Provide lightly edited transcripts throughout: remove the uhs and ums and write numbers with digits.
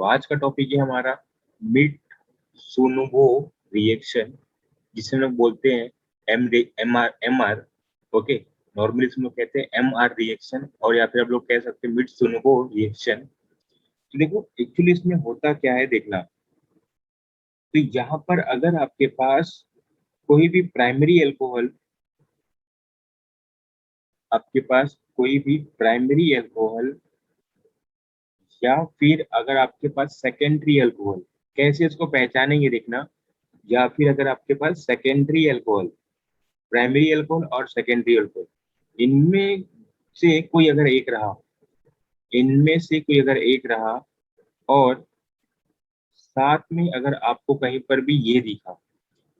आज का टॉपिक है हमारा मिड सुनुबो रिएक्शन, जिसे हम लोग बोलते हैं एम आर। ओके, नॉर्मली हम लोग कहते हैं एम आर रिएक्शन, और या फिर आप लोग कह सकते हैं मिड सुनुबो रिएक्शन। तो देखो एक्चुअली इसमें होता क्या है देखना। तो यहाँ पर अगर आपके पास कोई भी प्राइमरी अल्कोहल, आपके पास कोई भी प्राइमरी अल्कोहल या फिर अगर आपके पास सेकेंडरी अल्कोहल, कैसे इसको पहचानेंगे देखना। या फिर अगर आपके पास सेकेंडरी अल्कोहल, प्राइमरी अल्कोहल और सेकेंडरी अल्कोहल, इनमें से कोई अगर एक रहा, इनमें से कोई अगर एक रहा, और साथ में अगर आपको कहीं पर भी ये दिखा,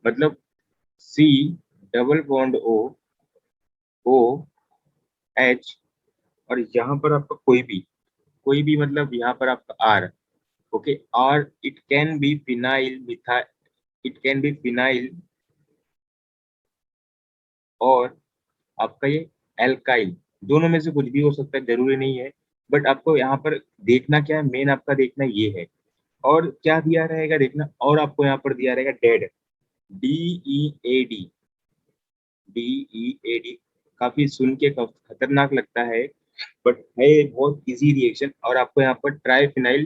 मतलब C double bond O H, और यहाँ पर आपका कोई भी मतलब यहाँ पर आपका आर। ओके, और इट कैन बी फिनाइल मिथा, इट कैन बी फिनाइल, और आपका ये एल्काइल, दोनों में से कुछ भी हो सकता है, जरूरी नहीं है। बट आपको यहाँ पर देखना क्या है, मेन आपका देखना ये है। और क्या दिया रहेगा देखना, और आपको यहाँ पर दिया रहेगा dead, D E A D. काफी सुन के खतरनाक लगता है, बट है बहुत इजी रिएक्शन। और आपको यहाँ पर ट्राइफिनाइल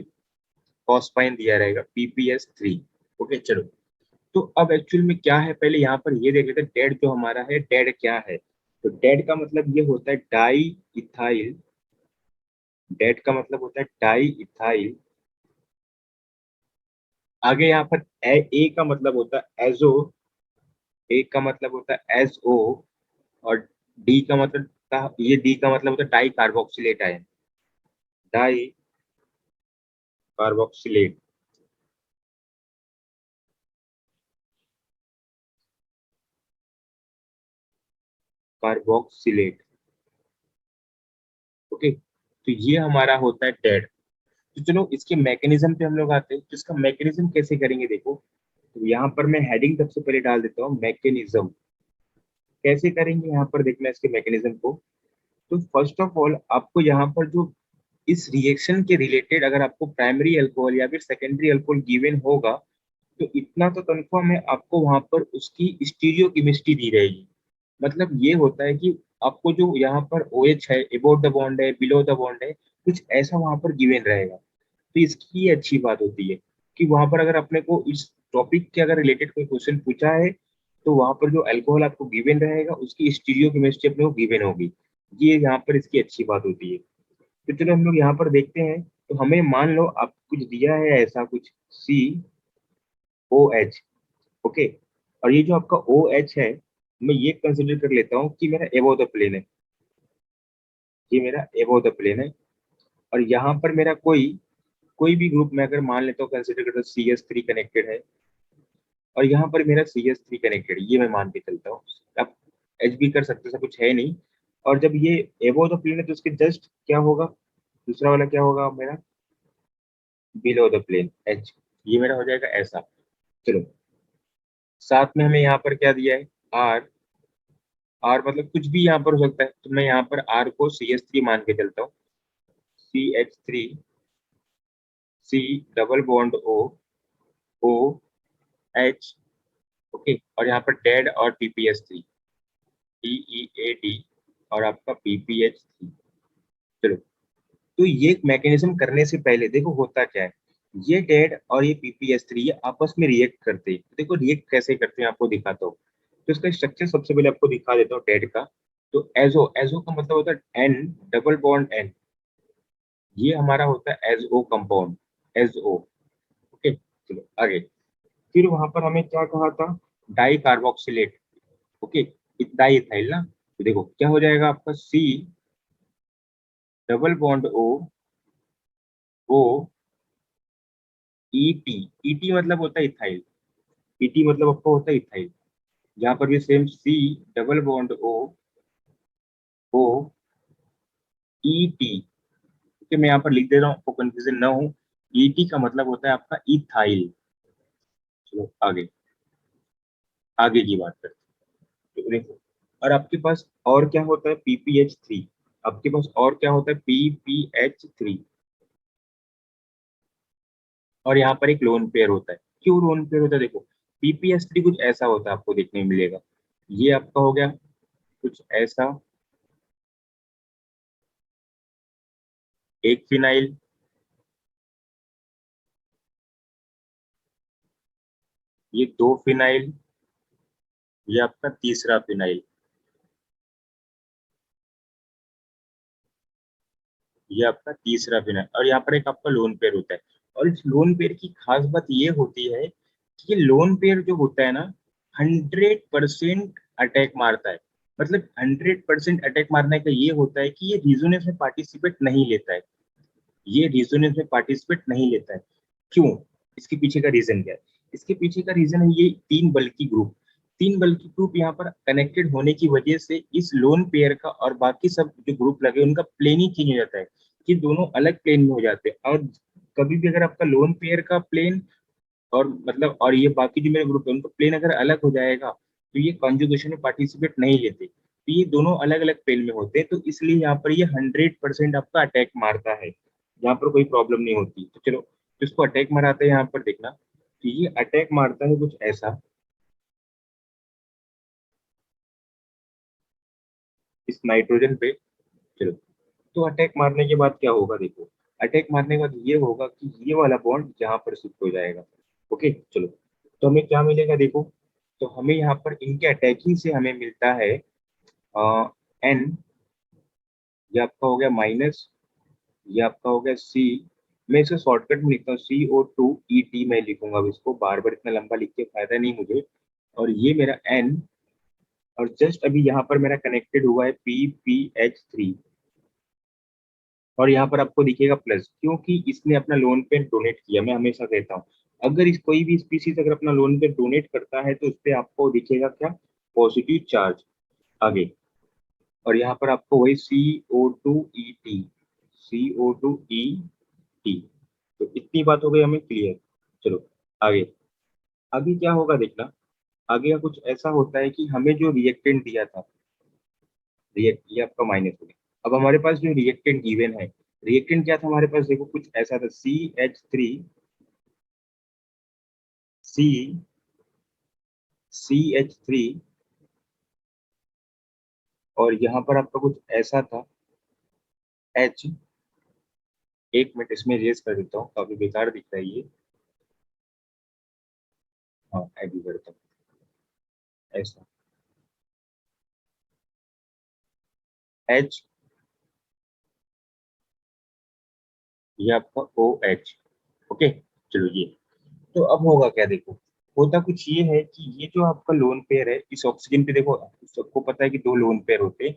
फॉस्फाइन दिया रहेगा, PPS3। ओके चलो, तो अब एक्चुअल में क्या है, पहले यहाँ पर ये देख लेते हैं डेड जो हमारा है, डेड क्या है। तो डेड का मतलब ये होता है डाई इथाइल, डेड का मतलब होता है डाई इथाइल। आगे यहाँ पर ए का मतलब होता है एजो, ए का मतलब होता है एसओ, और डी का मतलब, ये डी का मतलब होता है dicarboxylate ion, dicarboxylate. Carboxylate. Okay, तो ये हमारा होता है डेड। तो चलो इसके मैकेनिज्म पे हम लोग आते हैं, तो इसका मैकेनिज्म कैसे करेंगे देखो। तो यहाँ पर मैं हेडिंग सबसे पहले डाल देता हूँ, मैकेनिज्म। कैसे करेंगे यहाँ पर देखना इसके मैकेनिज्म को। तो फर्स्ट ऑफ ऑल आपको यहाँ पर जो इस रिएक्शन के रिलेटेड अगर आपको प्राइमरी अल्कोहल या फिर सेकेंडरी अल्कोहल गिवन होगा, तो इतना तो कंफर्म है आपको वहां पर उसकी स्टीरियो केमिस्ट्री दी रहेगी। मतलब ये होता है कि आपको जो यहाँ पर OH है, अबाउट द बॉन्ड है, बिलो द बॉन्ड है, कुछ ऐसा वहां पर गिवन रहेगा। तो इसकी ये अच्छी बात होती है कि वहां पर अगर अपने को इस टॉपिक के अगर रिलेटेड कोई क्वेश्चन पूछा है, तो वहां पर जो अल्कोहल आपको गिवन रहेगा उसकी स्टीरियो केमिस्ट्री अपने को गिवन होगी। ये यहाँ पर इसकी अच्छी बात होती है। तो चलो हम लोग यहाँ पर देखते हैं। तो हमें मान लो आप कुछ दिया है ऐसा कुछ COH। ओके, और ये जो आपका OH है, मैं ये कंसिडर कर लेता हूँ कि मेरा एबोव द प्लेन है, ये मेरा एबोव द प्लेन है। और यहाँ पर मेरा कोई कोई भी ग्रुप में अगर मान लेता हूँ, कंसिडर करता हूँ CS3 कनेक्टेड है, और यहाँ पर मेरा CS3 कनेक्टेड, ये मैं मान के चलता हूँ। अब एच भी कर सकते, ऐसा कुछ है नहीं। और जब ये एबोव द प्लेन है, तो उसके जस्ट क्या होगा, दूसरा वाला क्या होगा मेरा, बिलो द प्लेन एच। ये मेरा हो जाएगा ऐसा। चलो, साथ में हमें यहाँ पर क्या दिया है, आर। आर मतलब कुछ भी यहाँ पर हो सकता है, तो मैं यहाँ पर आर को CH3 मान के चलता हूँ। CH3, C double bond O H. Okay, और यहाँ पर डेड और PPS3, DEAD, और आपका PPH3। चलो, तो ये मैकेनिज्म करने से पहले देखो होता क्या है। ये डेड और ये PPS3 ये आपस में रिएक्ट करते हैं। देखो रिएक्ट कैसे करते हैं आपको दिखाता हूँ। तो इसका स्ट्रक्चर सबसे पहले आपको दिखा देता हूँ डेड का। तो एजो, एजो का मतलब होता है एन डबल बॉन्ड एन, ये हमारा होता है एसओ कंपाउंड, एसओ। ओके चलो आगे। फिर वहां पर हमें क्या कहा था, dicarboxylate. Okay, diethyl ना। तो देखो क्या हो जाएगा आपका, C double bond O ET. ET मतलब होता है इथाइल, ईटी मतलब आपको होता है इथाइल। यहाँ पर भी same, C double bond O ET. Okay, मैं यहाँ पर लिख दे रहा हूँ आपको कंफ्यूजन ना हो। ईटी का मतलब होता है आपका इथाइल। चलो आगे, आगे की बात करते हैं। तो देखो, और आपके पास और क्या होता है, PPH3। आपके पास और क्या होता है, PPH3। और यहाँ पर एक लोन पेयर होता है। क्यों लोन पेयर होता है? देखो, पीपीएस3 कुछ ऐसा होता है, आपको देखने में मिलेगा। ये आपका हो गया कुछ ऐसा, एक फिनाइल, ये दो फिनाइल, ये आपका तीसरा फिनाइल, ये आपका तीसरा फिनाइल, और यहाँ पर एक आपका लोन पेयर होता है। और इस लोन पेयर की खास बात ये होती है कि ये लोन पेयर जो होता है ना, 100% अटैक मारता है। मतलब 100% अटैक मारने का ये होता है कि ये रिजोनेंस में पार्टिसिपेट नहीं लेता है। ये रेजोनेंस में पार्टिसिपेट नहीं लेता है। क्यों? इसके पीछे का रीजन क्या है? इसके पीछे का रीजन है ये तीन बल्कि ग्रुप यहाँ पर कनेक्टेड होने की वजह से इस लोन पेयर का और बाकी सब जो ग्रुप लगे उनका प्लेन ही चेंज हो जाता है, कि दोनों अलग प्लेन में हो जाते हैं। और कभी भी अगर आपका लोन पेयर का प्लेन और मतलब और ये बाकी जो मेरे ग्रुप है उनका प्लेन अगर अलग हो जाएगा, तो ये कॉन्जुगेशन में पार्टिसिपेट नहीं लेते, तो ये दोनों अलग अलग प्लेन में होते हैं। तो इसलिए यहाँ पर ये 100% आपका अटैक मारता है, यहाँ पर कोई प्रॉब्लम नहीं होती। तो चलो, जिसको अटैक मारता है यहाँ पर देखना, तो ये अटैक मारता है कुछ ऐसा इस नाइट्रोजन पे। चलो, तो अटैक मारने के बाद क्या होगा? देखो, अटैक मारने के बाद ये होगा कि ये वाला बॉन्ड यहाँ पर शिफ्ट हो जाएगा। ओके, चलो, तो हमें क्या मिलेगा? देखो, तो हमें यहाँ पर इनके अटैकिंग से हमें मिलता है एन, ये आपका हो गया माइनस, ये आपका हो गया सी। मैं इसे शॉर्टकट में लिखता हूँ, CO2 E T मैं लिखूंगा। अब इसको बार बार इतना लंबा लिख के फायदा नहीं मुझे। और ये मेरा एन, और जस्ट अभी यहाँ पर मेरा कनेक्टेड हुआ है PPH3। और यहाँ पर आपको दिखेगा प्लस, क्योंकि इसने अपना लोन पेन डोनेट किया। मैं हमेशा कहता हूँ, अगर इस कोई भी स्पीसीज अगर अपना लोन पेन डोनेट करता है तो उस पर आपको दिखेगा क्या? पॉजिटिव चार्ज आगे। और यहाँ पर आपको वही CO2 E T, CO2 E T। तो इतनी बात हो गई हमें क्लियर। चलो आगे, आगे क्या होगा देखना। आगे का कुछ ऐसा होता है कि हमें जो रिएक्टेंट दिया था, रिएक्ट ये आपका माइनस हो गया। अब हमारे पास जो रिएक्टेंट गिवन है, रिएक्टेंट क्या था हमारे पास? देखो, कुछ ऐसा था, CH3 और यहाँ पर आपका कुछ ऐसा था H। एक मिनट, इसमें रेस कर देता हूँ, काफी बेकार दिख रहा है ये। हाँ, ऐड करता हूँ ऐसा, H, ये आपका OH। ओके, चलो ये, तो अब होगा क्या? देखो, होता कुछ ये है कि ये जो आपका लोन पेयर है इस ऑक्सीजन पे, देखो सबको पता है कि दो लोन पेयर होते हैं।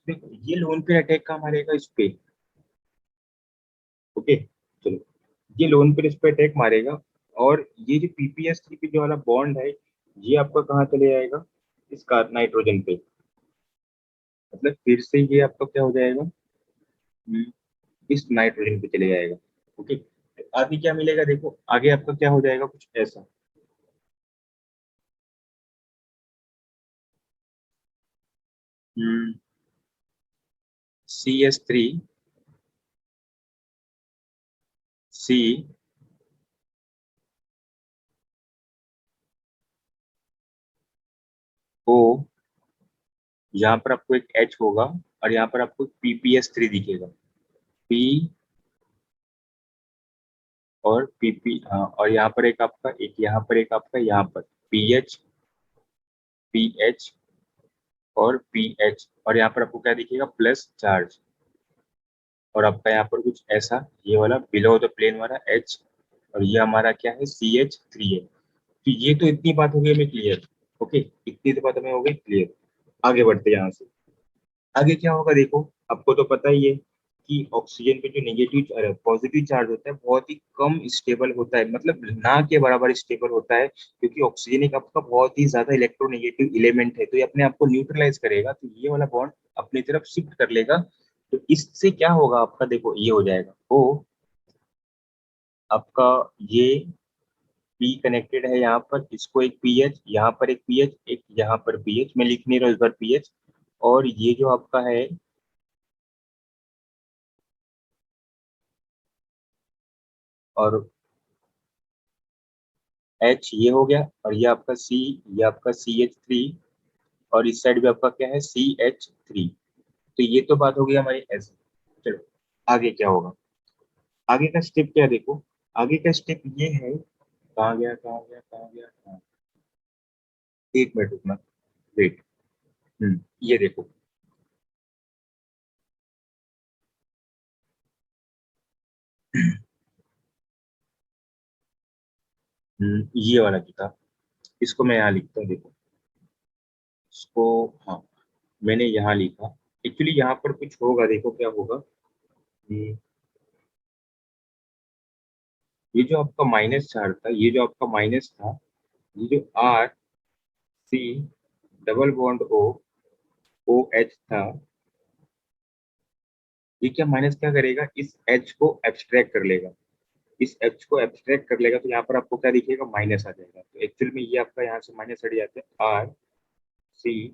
देखो, ये लोन पेयर अटैक कहाँ मारेगा? इस पे। ओके, चलो, ये लोन पेयर इस पे अटैक मारेगा। और ये जो PPS3 पे जो वाला बॉन्ड है, ये आपका कहाँ चले जाएगा? इसका नाइट्रोजन पे। मतलब फिर से ये आपका क्या हो जाएगा? हम्म, इस नाइट्रोजन पे चले जाएगा। ओके, तो आगे क्या मिलेगा? देखो, आगे आपका क्या हो जाएगा? कुछ ऐसा, CO, यहाँ पर आपको एक H होगा, और यहाँ पर आपको PPS3 दिखेगा। P और PP, हाँ, और यहाँ पर एक आपका, एक यहाँ पर, एक आपका यहाँ पर PH और PH, और यहाँ पर आपको क्या दिखेगा? Plus charge. और आपका यहाँ पर कुछ ऐसा, ये वाला बिलो द प्लेन वाला H, और ये हमारा क्या है? CH3 है। तो ये तो इतनी बात हो गई हमें क्लियर। ओके, इतनी तो बात हमें हो गई क्लियर। आगे बढ़ते हैं यहाँ से। आगे क्या होगा? देखो, आपको तो पता ही है कि ऑक्सीजन पे जो नेगेटिव पॉजिटिव चार्ज होता है बहुत ही कम स्टेबल होता है, मतलब ना के बराबर स्टेबल होता है, क्योंकि ऑक्सीजन एक आपका बहुत ही ज्यादा इलेक्ट्रोनेगेटिव एलिमेंट है। तो ये अपने आप को न्यूट्रलाइज करेगा, तो ये वाला बॉन्ड अपनी तरफ शिफ्ट कर लेगा। तो इससे क्या होगा आपका? देखो, ये हो जाएगा ओ, आपका ये पी कनेक्टेड है यहाँ पर, इसको एक पीएच, यहाँ पर एक पीएच, एक यहाँ पर पीएच, मैं लिख नहीं रहा हूँ इस बार पीएच। और ये जो आपका है, और H ये हो गया, और ये आपका C, ये आपका CH3, और इस साइड भी आपका क्या है, CH3। तो ये तो बात हो गई हमारी ऐसे। चलो आगे क्या होगा, आगे का स्टेप क्या है देखो, आगे का स्टेप ये है, कहाँ गया कहाँ गया कहाँ गया, हाँ, एक मिनट रुकना, वेट। ये देखो, ये वाला जो था, इसको मैं यहाँ लिखता हूँ देखो, इसको, हाँ, मैंने यहाँ लिखा। एक्चुअली यहाँ पर कुछ होगा, देखो क्या होगा। हम्म, ये जो आपका -4 था, ये जो आपका माइनस था, ये जो RC डबल बॉन्ड OH था, ये क्या माइनस क्या करेगा, इस H को एब्स्ट्रैक्ट कर लेगा। इस H को एब्स्ट्रैक्ट कर लेगा, तो यहाँ पर आपको क्या दिखेगा, माइनस आ जाएगा। तो एक्चुअल में ये आपका यहाँ से माइनस हट जाता है, RC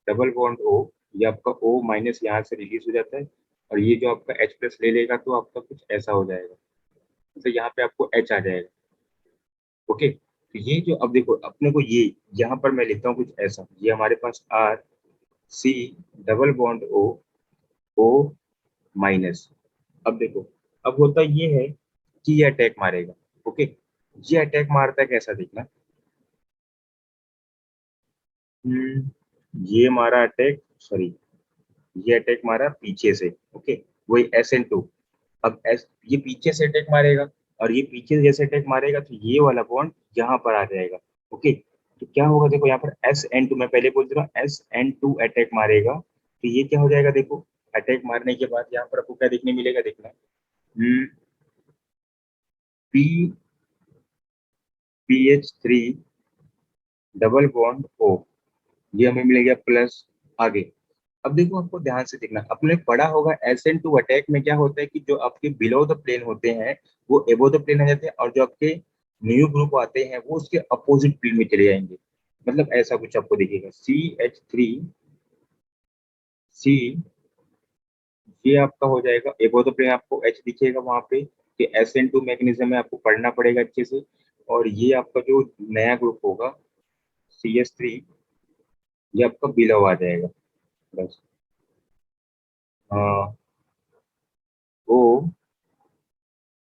डबल बॉन्ड O, ये आपका O माइनस यहाँ से रिलीज हो जाता है, और ये जो आपका H प्लस ले लेगा, तो आपका कुछ ऐसा हो जाएगा, तो यहाँ पे आपको H आ जाएगा। ओके, तो ये जो, अब देखो अपने को ये, यहाँ पर मैं लिखता हूँ कुछ ऐसा, ये हमारे पास RC double bond O minus. अब देखो, अब होता ये है कि ये अटैक मारेगा। ओके, ये अटैक मारता है कैसा, देखना। ये मारा अटैक, सॉरी, ये अटैक मारा पीछे से। ओके, वही SN2। अब ये पीछे से अटैक मारेगा, और ये पीछे जैसे अटैक मारेगा, तो ये वाला बॉन्ड यहाँ पर आ जाएगा। ओके, तो क्या होगा देखो, यहाँ पर SN2, मैं पहले बोल रहा हूँ, SN2 अटैक मारेगा, तो ये क्या हो जाएगा देखो, अटैक मारने के बाद यहाँ पर आपको क्या देखने मिलेगा, देखना। P PH3 double bond O, ये हमें मिलेगा प्लस। आगे, अब देखो आपको ध्यान से देखना, अपने पढ़ा होगा SN2 अटैक में क्या होता है कि जो आपके बिलो द प्लेन होते हैं, वो एबो द प्लेन आ जाते हैं, और जो आपके न्यू ग्रुप आते हैं, वो उसके अपोजिट प्लेन में चले जाएंगे। मतलब ऐसा कुछ आपको दिखेगा, CH3C, ये आपका हो जाएगा एबो द प्लेन, आपको H दिखेगा वहां पे, कि SN2 मैग्नीज्म में आपको पढ़ना पड़ेगा अच्छे से। और ये आपका जो नया ग्रुप होगा, CH3, ये आपका बिलो आ जाएगा, बस। ओ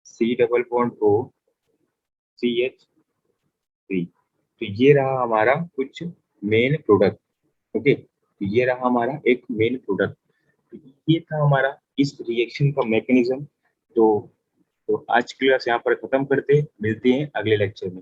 C डबल बॉन्ड OCH3, तो ये रहा हमारा कुछ मेन प्रोडक्ट। ओके, तो ये रहा हमारा एक मेन प्रोडक्ट। तो ये था हमारा इस रिएक्शन का मैकेनिज्म। तो आज की क्लास यहाँ पर खत्म करते हैं, मिलते हैं अगले लेक्चर में।